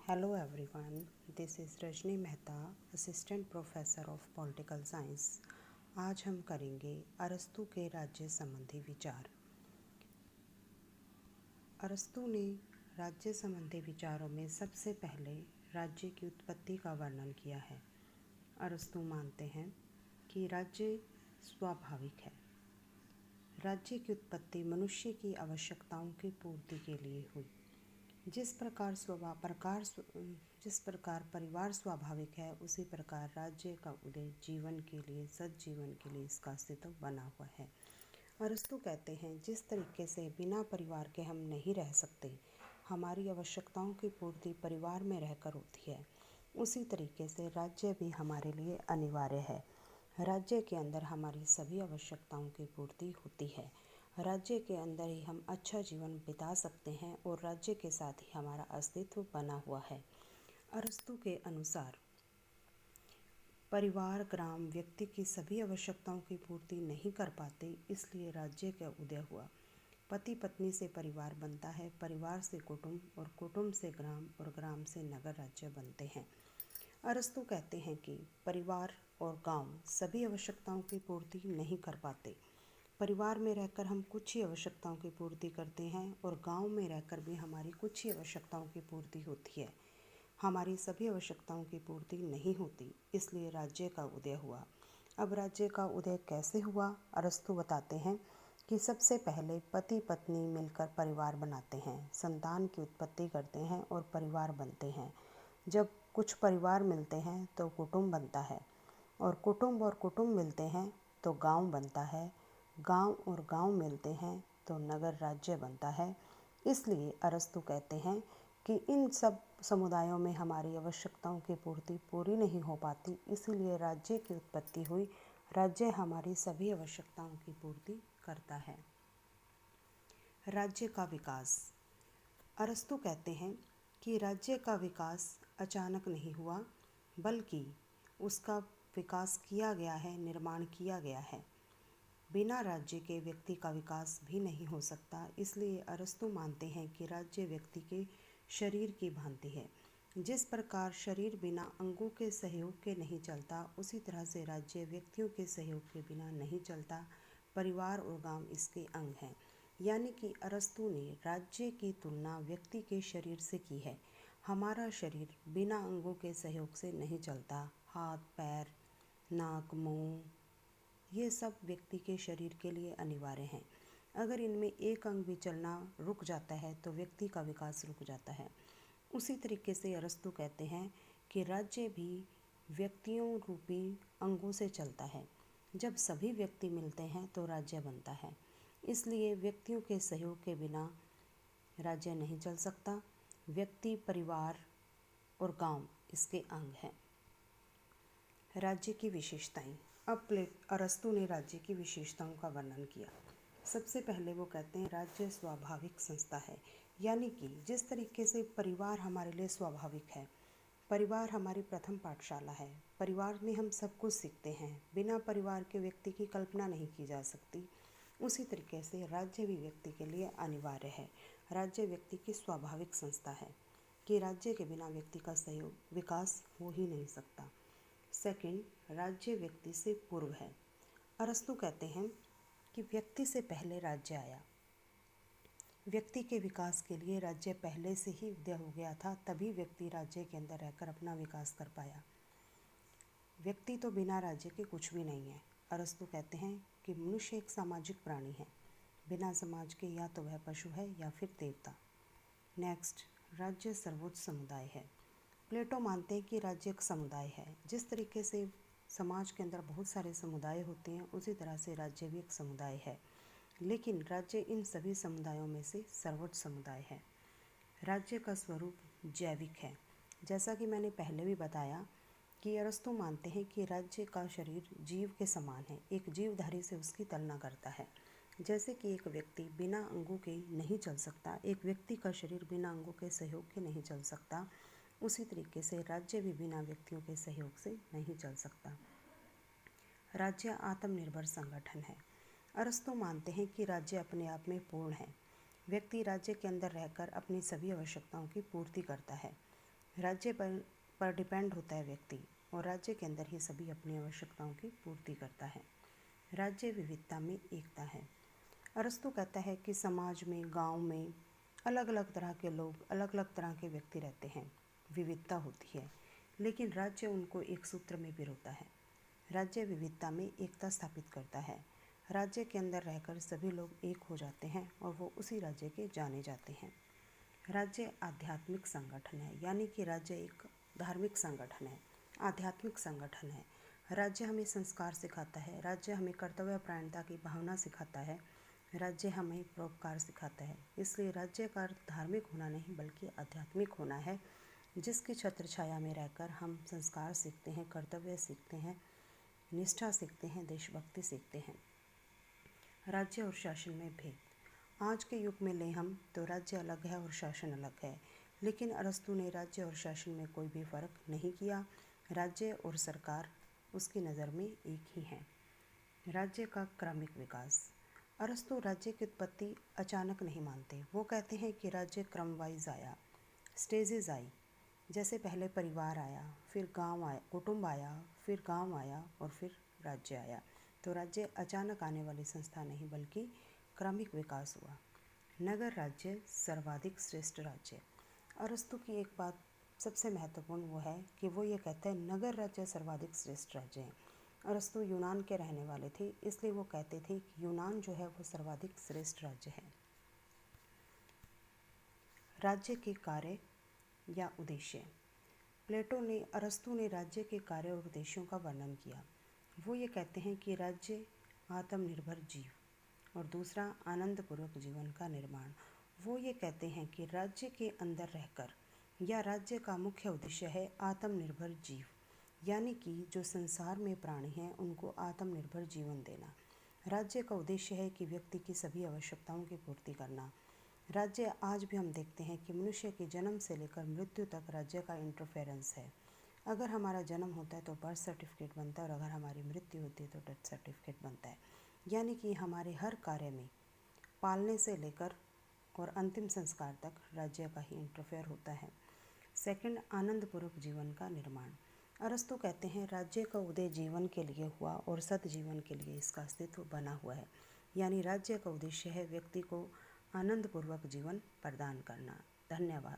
Hello everyone, this is Rajni Mehta, assistant professor of political science. आज हम करेंगे अरस्तू के राज्य संबंधी विचार। अरस्तू ने राज्य संबंधी विचारों में सबसे पहले राज्य की उत्पत्ति का वर्णन किया है। अरस्तू मानते हैं कि राज्य स्वाभाविक है। राज्य की उत्पत्ति मनुष्य की आवश्यकताओं की पूर्ति के लिए हुई। जिस प्रकार परिवार स्वाभाविक है, उसी प्रकार राज्य का उदय जीवन के लिए, सज्जीवन के लिए इसका अस्तित्व बना हुआ है। अरस्तू कहते हैं, जिस तरीके से बिना परिवार के हम नहीं रह सकते, हमारी आवश्यकताओं की पूर्ति परिवार में रहकर होती है, उसी तरीके से राज्य भी हमारे लिए अनिवार्य है। राज्य के अंदर हमारी सभी आवश्यकताओं की पूर्ति होती है। राज्य के अंदर ही हम अच्छा जीवन बिता सकते हैं और राज्य के साथ ही हमारा अस्तित्व बना हुआ है। अरस्तू के अनुसार परिवार, ग्राम व्यक्ति की सभी आवश्यकताओं की पूर्ति नहीं कर पाते, इसलिए राज्य का उदय हुआ। पति पत्नी से परिवार बनता है, परिवार से कुटुंब और कुटुंब से ग्राम और ग्राम से नगर राज्य बनते हैं। अरस्तू कहते हैं कि परिवार और गांव सभी आवश्यकताओं की पूर्ति नहीं कर पाते। परिवार में रहकर हम कुछ ही आवश्यकताओं की पूर्ति करते हैं और गांव में रहकर भी हमारी कुछ ही आवश्यकताओं की पूर्ति होती है। हमारी सभी आवश्यकताओं की पूर्ति नहीं होती, इसलिए राज्य का उदय हुआ। अब राज्य का उदय कैसे हुआ? अरस्तू बताते हैं कि सबसे पहले पति पत्नी मिलकर परिवार बनाते हैं, संतान की उत्पत्ति करते हैं और परिवार बनते हैं। जब कुछ परिवार मिलते हैं तो कुटुंब बनता है और कुटुंब मिलते हैं तो गांव बनता है। गांव और गांव मिलते हैं तो नगर राज्य बनता है। इसलिए अरस्तू कहते हैं कि इन सब समुदायों में हमारी आवश्यकताओं की पूर्ति पूरी नहीं हो पाती, इसीलिए राज्य की उत्पत्ति हुई। राज्य हमारी सभी आवश्यकताओं की पूर्ति करता है। राज्य का विकास। अरस्तू कहते हैं कि राज्य का विकास अचानक नहीं हुआ, बल्कि उसका विकास किया गया है, निर्माण किया गया है। बिना राज्य के व्यक्ति का विकास भी नहीं हो सकता, इसलिए अरस्तू मानते हैं कि राज्य व्यक्ति के शरीर की भांति है। जिस प्रकार शरीर बिना अंगों के सहयोग के नहीं चलता, उसी तरह से राज्य व्यक्तियों के सहयोग के बिना नहीं चलता। परिवार और गांव इसके अंग हैं। यानी कि अरस्तू ने राज्य की तुलना व्यक्ति के शरीर से की है। हमारा शरीर बिना अंगों के सहयोग से नहीं चलता। हाथ, पैर, नाक, मुंह, ये सब व्यक्ति के शरीर के लिए अनिवार्य हैं। अगर इनमें एक अंग भी चलना रुक जाता है तो व्यक्ति का विकास रुक जाता है। उसी तरीके से अरस्तू कहते हैं कि राज्य भी व्यक्तियों रूपी अंगों से चलता है। जब सभी व्यक्ति मिलते हैं तो राज्य बनता है। इसलिए व्यक्तियों के सहयोग के बिना राज्य नहीं चल सकता। व्यक्ति, परिवार और गांव इसके अंग हैं। राज्य की विशेषताएं। अब अरस्तू ने राज्य की विशेषताओं का वर्णन किया। सबसे पहले वो कहते हैं राज्य स्वाभाविक संस्था है। यानी कि जिस तरीके से परिवार हमारे लिए स्वाभाविक है, परिवार हमारी प्रथम पाठशाला है। परिवार में हम सब कुछ सीखते हैं। बिना परिवार के व्यक्ति की कल्पना नहीं की जा सकती। उसी तरीके से राज्य भी व्यक्ति के लिए अनिवार्य है। राज्य व्यक्ति की स्वाभाविक संस्था है कि राज्य के बिना व्यक्ति का सहयोग, विकास हो ही नहीं सकता। सेकंड, राज्य व्यक्ति से पूर्व है। अरस्तू कहते हैं कि व्यक्ति से पहले राज्य आया। व्यक्ति के विकास के लिए राज्य पहले से ही उदय हो गया था, तभी व्यक्ति राज्य के अंदर रहकर अपना विकास कर पाया। व्यक्ति तो बिना राज्य के कुछ भी नहीं है। अरस्तू कहते हैं कि मनुष्य एक सामाजिक प्राणी है। बिना समाज के या तो वह पशु है या फिर देवता। नेक्स्ट, राज्य सर्वोच्च समुदाय है। प्लेटो मानते हैं कि राज्य एक समुदाय है। जिस तरीके से समाज के अंदर बहुत सारे समुदाय होते हैं, उसी तरह से राज्य भी एक समुदाय है, लेकिन राज्य इन सभी समुदायों में से सर्वोच्च समुदाय है। राज्य का स्वरूप जैविक है। जैसा कि मैंने पहले भी बताया कि अरस्तू मानते हैं कि राज्य का शरीर जीव के समान है, एक जीवधारी से उसकी तुलना करता है। जैसे कि एक व्यक्ति बिना अंगों के नहीं चल सकता, एक व्यक्ति का शरीर बिना अंगों के सहयोग के नहीं चल सकता, उसी तरीके से राज्य भी बिना व्यक्तियों के सहयोग से नहीं चल सकता। राज्य आत्मनिर्भर संगठन है। अरस्तू मानते हैं कि राज्य अपने आप में पूर्ण है। व्यक्ति राज्य के अंदर रहकर अपनी सभी आवश्यकताओं की पूर्ति करता है। राज्य पर डिपेंड होता है व्यक्ति, और राज्य के अंदर ही सभी अपनी आवश्यकताओं की पूर्ति करता है। राज्य विविधता में एकता है। अरस्तु कहता है कि समाज में, गांव में अलग अलग तरह के लोग, अलग अलग तरह के व्यक्ति रहते हैं, विविधता होती है, लेकिन राज्य उनको एक सूत्र में पिरोता है। राज्य विविधता में एकता स्थापित करता है। राज्य के अंदर रहकर सभी लोग एक हो जाते हैं और वो उसी राज्य के जाने जाते हैं। राज्य आध्यात्मिक संगठन है, यानी कि राज्य एक धार्मिक संगठन है, आध्यात्मिक संगठन है। राज्य हमें संस्कार सिखाता है, राज्य हमें कर्तव्यपरायणता की भावना सिखाता है, राज्य हमें परोपकार सिखाता है। इसलिए राज्य का अर्थ धार्मिक होना नहीं बल्कि आध्यात्मिक होना है, जिसकी छत्र छाया में रहकर हम संस्कार सीखते हैं, कर्तव्य सीखते हैं, निष्ठा सीखते हैं, देशभक्ति सीखते हैं। राज्य और शासन में भेद। आज के युग में लें हम तो राज्य अलग है और शासन अलग है, लेकिन अरस्तु ने राज्य और शासन में कोई भी फर्क नहीं किया। राज्य और सरकार उसकी नज़र में एक ही हैं। राज्य का क्रमिक विकास। अरस्तु राज्य की उत्पत्ति अचानक नहीं मानते। वो कहते हैं कि राज्य क्रम वाइज आया, स्टेजेस आई। जैसे पहले परिवार आया, फिर गांव आया, कुटुंब आया, फिर गांव आया और फिर राज्य आया। तो राज्य अचानक आने वाली संस्था नहीं बल्कि क्रमिक विकास हुआ। नगर राज्य सर्वाधिक श्रेष्ठ राज्य। अरस्तु की एक बात सबसे महत्वपूर्ण वो है कि वो ये कहते हैं नगर राज्य सर्वाधिक श्रेष्ठ राज्य है। अरस्तु यूनान के रहने वाले थे, इसलिए वो कहते थे कि यूनान जो है वो सर्वाधिक श्रेष्ठ राज्य है। राज्य के कार्य या उद्देश्य। अरस्तु ने राज्य के कार्य और उद्देश्यों का वर्णन किया। वो ये कहते हैं कि राज्य आत्मनिर्भर जीव और दूसरा आनंदपूर्वक जीवन का निर्माण। वो ये कहते हैं कि राज्य के अंदर रहकर या राज्य का मुख्य उद्देश्य है आत्मनिर्भर जीव, यानी कि जो संसार में प्राणी हैं उनको आत्मनिर्भर जीवन देना। राज्य का उद्देश्य है कि व्यक्ति की सभी आवश्यकताओं की पूर्ति करना। राज्य आज भी हम देखते हैं कि मनुष्य के जन्म से लेकर मृत्यु तक राज्य का इंटरफेरेंस है। अगर हमारा जन्म होता है तो बर्थ सर्टिफिकेट बनता है और अगर हमारी मृत्यु होती है तो डेथ सर्टिफिकेट बनता है। यानी कि हमारे हर कार्य में पालने से लेकर और अंतिम संस्कार तक राज्य का ही इंटरफेयर होता है। सेकंड, आनंदपूर्वक जीवन का निर्माण। अरस्तु कहते हैं राज्य का उदय जीवन के लिए हुआ और सत जीवन के लिए इसका अस्तित्व बना हुआ है। यानी राज्य का उद्देश्य है व्यक्ति को आनंदपूर्वक जीवन प्रदान करना। धन्यवाद।